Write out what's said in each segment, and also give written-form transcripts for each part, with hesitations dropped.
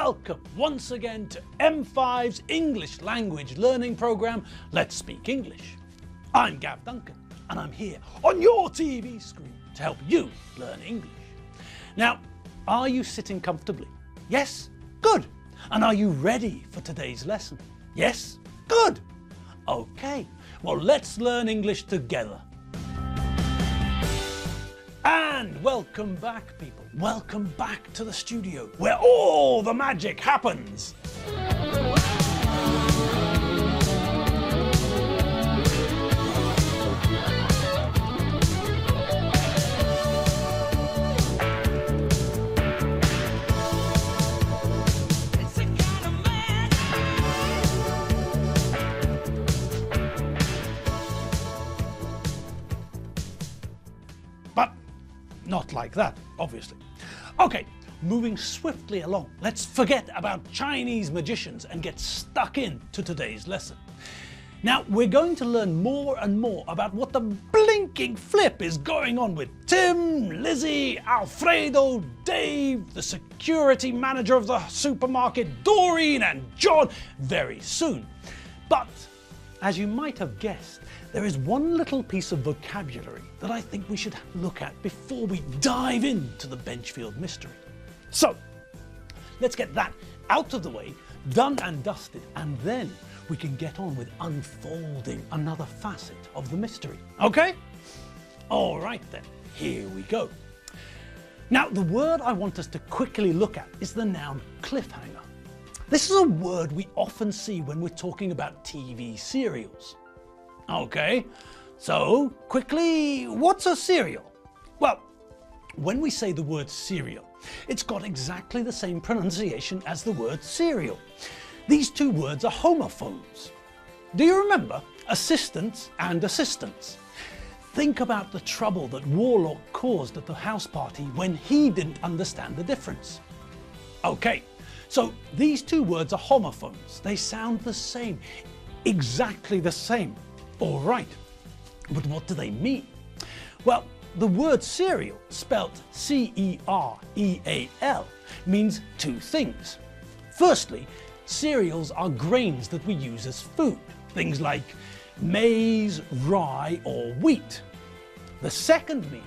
welcome once again to M5's English language learning programme, Let's Speak English. I'm Gav Duncan and I'm here on your TV screen to help you learn English. Now, are you sitting comfortably? Yes? Good. And are you ready for today's lesson? Yes? Good. Okay, well let's learn English together. And welcome back, people. Welcome back to the studio where all the magic happens. Not like that, obviously. Okay, moving swiftly along, let's forget about Chinese magicians and get stuck into today's lesson. Now, we're going to learn more and more about what the blinking flip is going on with Tim, Lizzie, Alfredo, Dave, the security manager of the supermarket, Doreen and John very soon. But, as you might have guessed, there is one little piece of vocabulary that I think we should look at before we dive into the Benchfield mystery. So, let's get that out of the way, done and dusted, and then we can get on with unfolding another facet of the mystery. Okay? All right then, here we go. Now, the word I want us to quickly look at is the noun cliffhanger. This is a word we often see when we're talking about TV serials. Okay, so quickly, what's a serial? Well, when we say the word serial, it's got exactly the same pronunciation as the word cereal. These two words are homophones. Do you remember assistants and assistants? Think about the trouble that Warlock caused at the house party when he didn't understand the difference. Okay, so these two words are homophones. They sound the same, exactly the same. All right, but what do they mean? Well, the word cereal, spelt C-E-R-E-A-L, means two things. Firstly, cereals are grains that we use as food, things like maize, rye or wheat. The second meaning,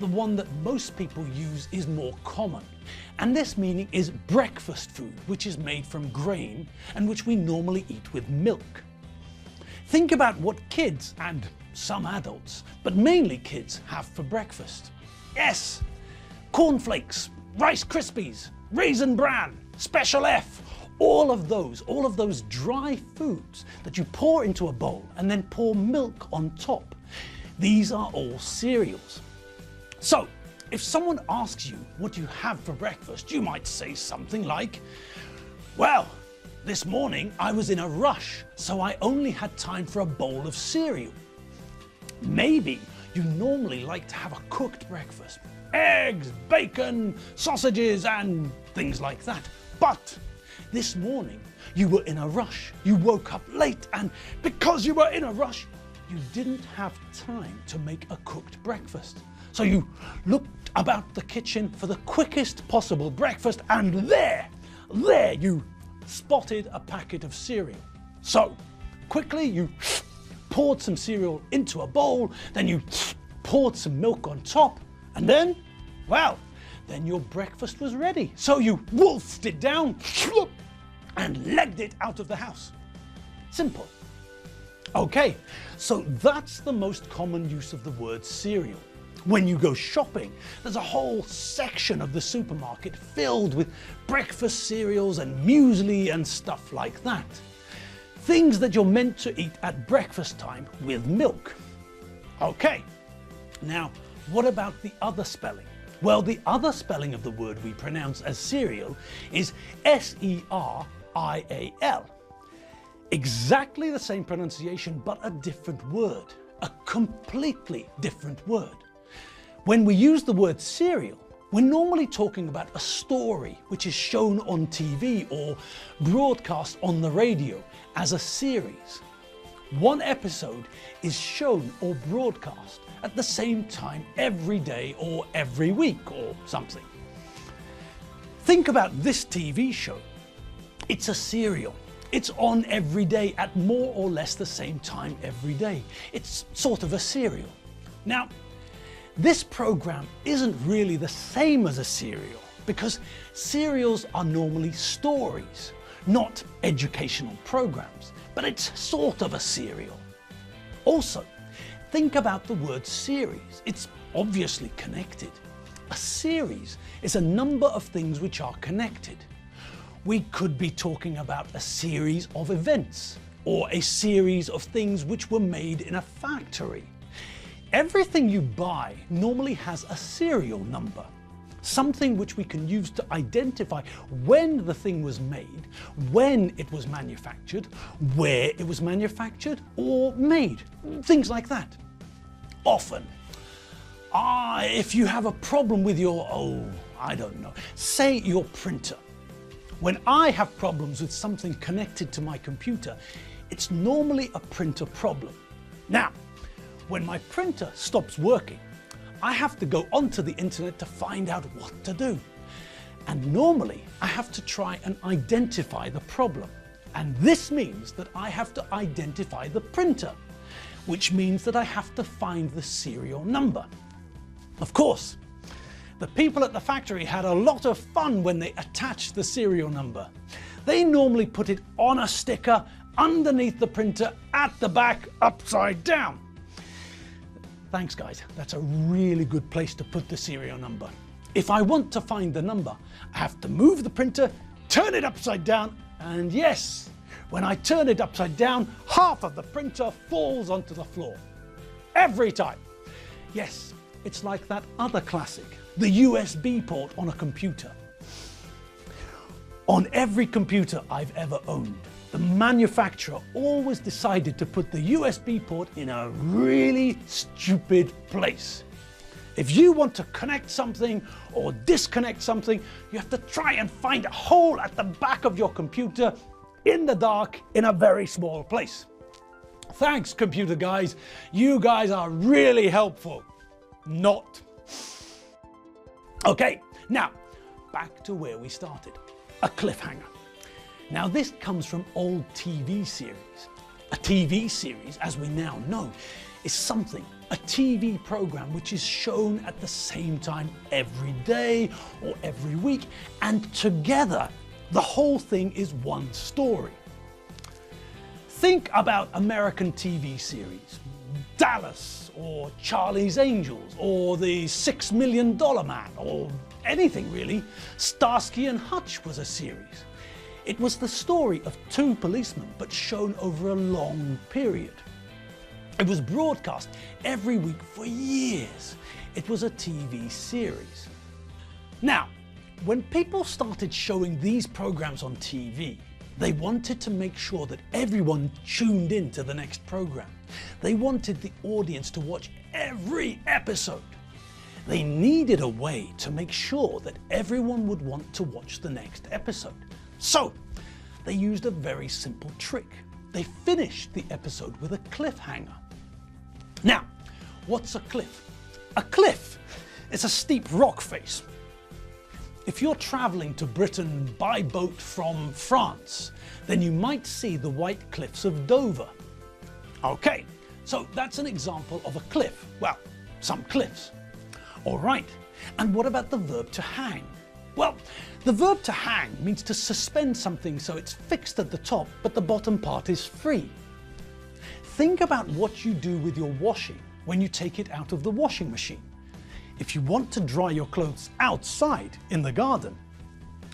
the one that most people use, is more common, and this meaning is breakfast food, which is made from grain and which we normally eat with milk. Think about what kids, and some adults, but mainly kids, have for breakfast. Yes, cornflakes, Rice Krispies, Raisin Bran, Special F, all of those dry foods that you pour into a bowl and then pour milk on top. These are all cereals. So, if someone asks you what you have for breakfast, you might say something like, well, this morning I was in a rush, so I only had time for a bowl of cereal. Maybe you normally like to have a cooked breakfast. Eggs, bacon, sausages and things like that. But this morning you were in a rush. You woke up late, and because you were in a rush, you didn't have time to make a cooked breakfast. So you looked about the kitchen for the quickest possible breakfast, and there you spotted a packet of cereal. So quickly you poured some cereal into a bowl, then you poured some milk on top, and then, well, then your breakfast was ready. So you wolfed it down and legged it out of the house. Simple. Okay, so that's the most common use of the word cereal. When you go shopping, there's a whole section of the supermarket filled with breakfast cereals and muesli and stuff like that. Things that you're meant to eat at breakfast time with milk. Okay, now what about the other spelling? Well, the other spelling of the word we pronounce as cereal is S-E-R-I-A-L. Exactly the same pronunciation, but a different word. A completely different word. When we use the word serial, we're normally talking about a story which is shown on TV or broadcast on the radio as a series. One episode is shown or broadcast at the same time every day or every week or something. Think about this TV show. It's a serial. It's on every day at more or less the same time every day. It's sort of a serial. Now, this program isn't really the same as a serial because serials are normally stories, not educational programs, but it's sort of a serial. Also, think about the word series. It's obviously connected. A series is a number of things which are connected. We could be talking about a series of events or a series of things which were made in a factory. Everything you buy normally has a serial number, something which we can use to identify when the thing was made, when it was manufactured, where it was manufactured or made, things like that. Often, if you have a problem with your, I don't know, say your printer. When I have problems with something connected to my computer, it's normally a printer problem. Now, when my printer stops working, I have to go onto the internet to find out what to do. And normally I have to try and identify the problem. And this means that I have to identify the printer, which means that I have to find the serial number. Of course, the people at the factory had a lot of fun when they attached the serial number. They normally put it on a sticker underneath the printer at the back, upside down. Thanks guys, that's a really good place to put the serial number. If I want to find the number, I have to move the printer, turn it upside down, and yes, when I turn it upside down, half of the printer falls onto the floor. Every time. Yes, it's like that other classic, the USB port on a computer. On every computer I've ever owned, the manufacturer always decided to put the USB port in a really stupid place. If you want to connect something or disconnect something, you have to try and find a hole at the back of your computer in the dark in a very small place. Thanks, computer guys. You guys are really helpful. Not. Okay, now back to where we started. A cliffhanger. Now this comes from old TV series. A TV series, as we now know, is something, a TV program which is shown at the same time every day or every week, and together the whole thing is one story. Think about American TV series, Dallas or Charlie's Angels or the $6 Million Man or anything really. Starsky and Hutch was a series. It was the story of two policemen, but shown over a long period. It was broadcast every week for years. It was a TV series. Now, when people started showing these programs on TV, they wanted to make sure that everyone tuned in to the next program. They wanted the audience to watch every episode. They needed a way to make sure that everyone would want to watch the next episode. So, they used a very simple trick. They finished the episode with a cliffhanger. Now, what's a cliff? A cliff is a steep rock face. If you're traveling to Britain by boat from France, then you might see the white cliffs of Dover. Okay, so that's an example of a cliff. Well, some cliffs. All right, and what about the verb to hang? Well, the verb to hang means to suspend something so it's fixed at the top, but the bottom part is free. Think about what you do with your washing when you take it out of the washing machine. If you want to dry your clothes outside in the garden,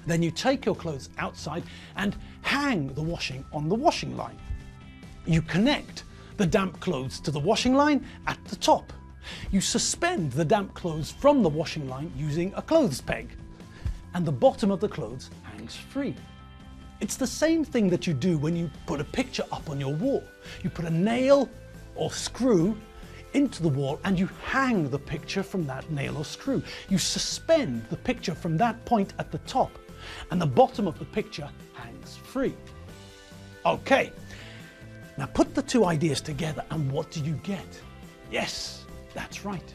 then you take your clothes outside and hang the washing on the washing line. You connect the damp clothes to the washing line at the top. You suspend the damp clothes from the washing line using a clothes peg, and the bottom of the clothes hangs free. It's the same thing that you do when you put a picture up on your wall. You put a nail or screw into the wall and you hang the picture from that nail or screw. You suspend the picture from that point at the top, and the bottom of the picture hangs free. Okay, now put the two ideas together and what do you get? Yes, that's right.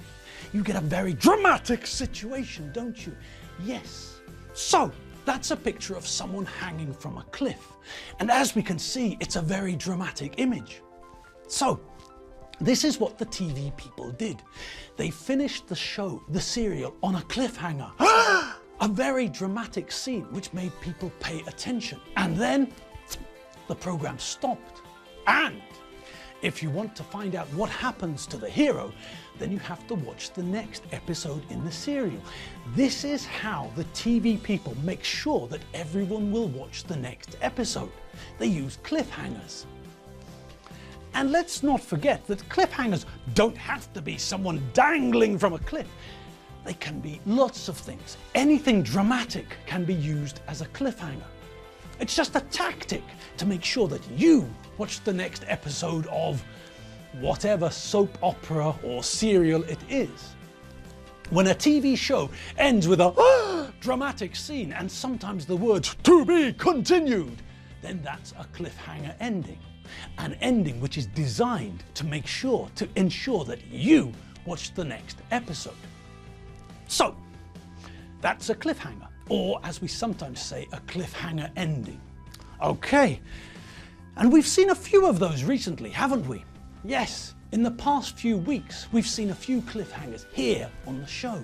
You get a very dramatic situation, don't you? Yes. So, that's a picture of someone hanging from a cliff. And as we can see, it's a very dramatic image. So, this is what the TV people did. They finished the show, the serial, on a cliffhanger. A very dramatic scene which made people pay attention. And then the program stopped. And if you want to find out what happens to the hero, then you have to watch the next episode in the serial. This is how the TV people make sure that everyone will watch the next episode. They use cliffhangers. And let's not forget that cliffhangers don't have to be someone dangling from a cliff. They can be lots of things. Anything dramatic can be used as a cliffhanger. It's just a tactic to make sure that you watch the next episode of whatever soap opera or serial it is. When a TV show ends with a dramatic scene and sometimes the words "to be continued," then that's a cliffhanger ending. An ending which is designed to ensure that you watch the next episode. So, that's a cliffhanger, or as we sometimes say, a cliffhanger ending. Okay, and we've seen a few of those recently, haven't we? Yes, in the past few weeks, we've seen a few cliffhangers here on the show.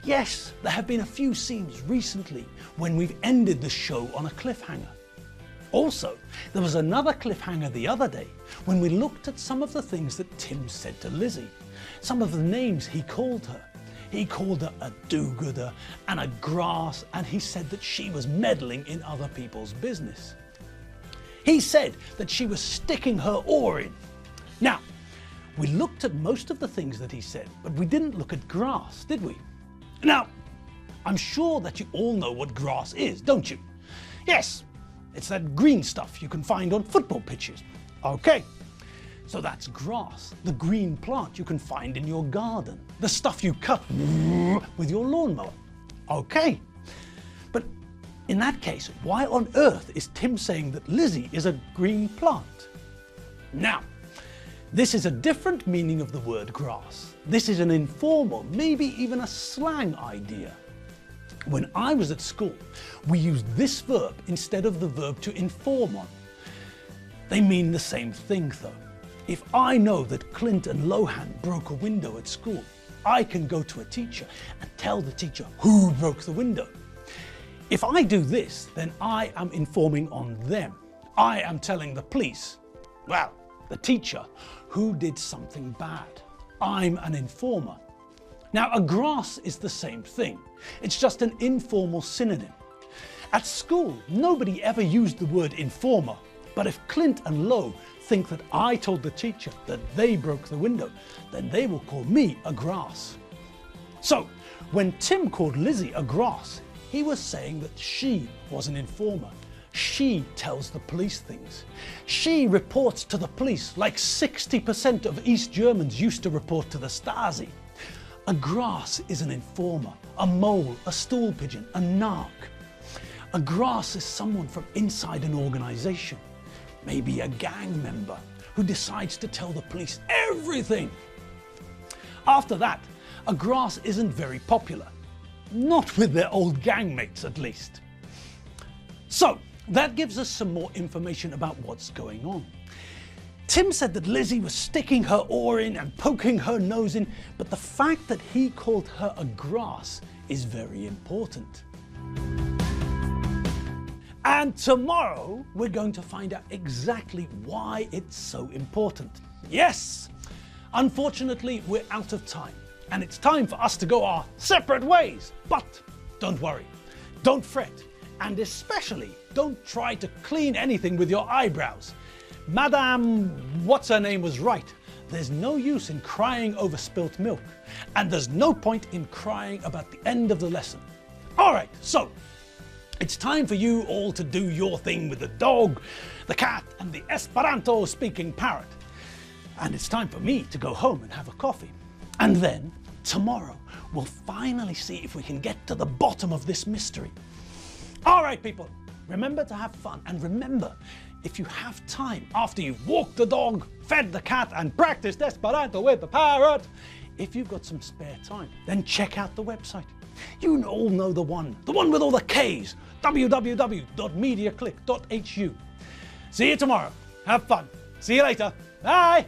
Yes, there have been a few scenes recently when we've ended the show on a cliffhanger. Also, there was another cliffhanger the other day when we looked at some of the things that Tim said to Lizzie, some of the names he called her. He called her a do-gooder and a grass, and he said that she was meddling in other people's business. He said that she was sticking her oar in. Now, we looked at most of the things that he said, but we didn't look at grass, did we? Now, I'm sure that you all know what grass is, don't you? Yes, it's that green stuff you can find on football pitches. Okay, so that's grass, the green plant you can find in your garden, the stuff you cut with your lawnmower. Okay, but in that case, why on earth is Tim saying that Lizzie is a green plant? Now, this is a different meaning of the word grass. This is an informal, maybe even a slang idea. When I was at school, we used this verb instead of the verb to inform on. They mean the same thing though. If I know that Clint and Lohan broke a window at school, I can go to a teacher and tell the teacher who broke the window. If I do this, then I am informing on them. I am telling the police, well, the teacher, who did something bad. I'm an informer. Now, a grass is the same thing. It's just an informal synonym. At school, nobody ever used the word informer, but if Clint and Lo think that I told the teacher that they broke the window, then they will call me a grass. So, when Tim called Lizzie a grass, he was saying that she was an informer. She tells the police things. She reports to the police like 60% of East Germans used to report to the Stasi. A grass is an informer, a mole, a stool pigeon, a narc. A grass is someone from inside an organization, maybe a gang member who decides to tell the police everything. After that, a grass isn't very popular. Not with their old gang mates, at least. So, that gives us some more information about what's going on. Tim said that Lizzie was sticking her oar in and poking her nose in, but the fact that he called her a grass is very important. And tomorrow, we're going to find out exactly why it's so important. Yes! Unfortunately, we're out of time, and it's time for us to go our separate ways. But don't worry, don't fret, and especially don't try to clean anything with your eyebrows. Madame What's-Her-Name was right. There's no use in crying over spilt milk, and there's no point in crying about the end of the lesson. All right, so it's time for you all to do your thing with the dog, the cat, and the Esperanto-speaking parrot. And it's time for me to go home and have a coffee. And then, tomorrow, we'll finally see if we can get to the bottom of this mystery. All right, people, remember to have fun, and remember, if you have time after you've walked the dog, fed the cat, and practiced Esperanto with the parrot, if you've got some spare time, then check out the website. You all know the one with all the K's, www.mediaclick.hu. See you tomorrow. Have fun. See you later. Bye.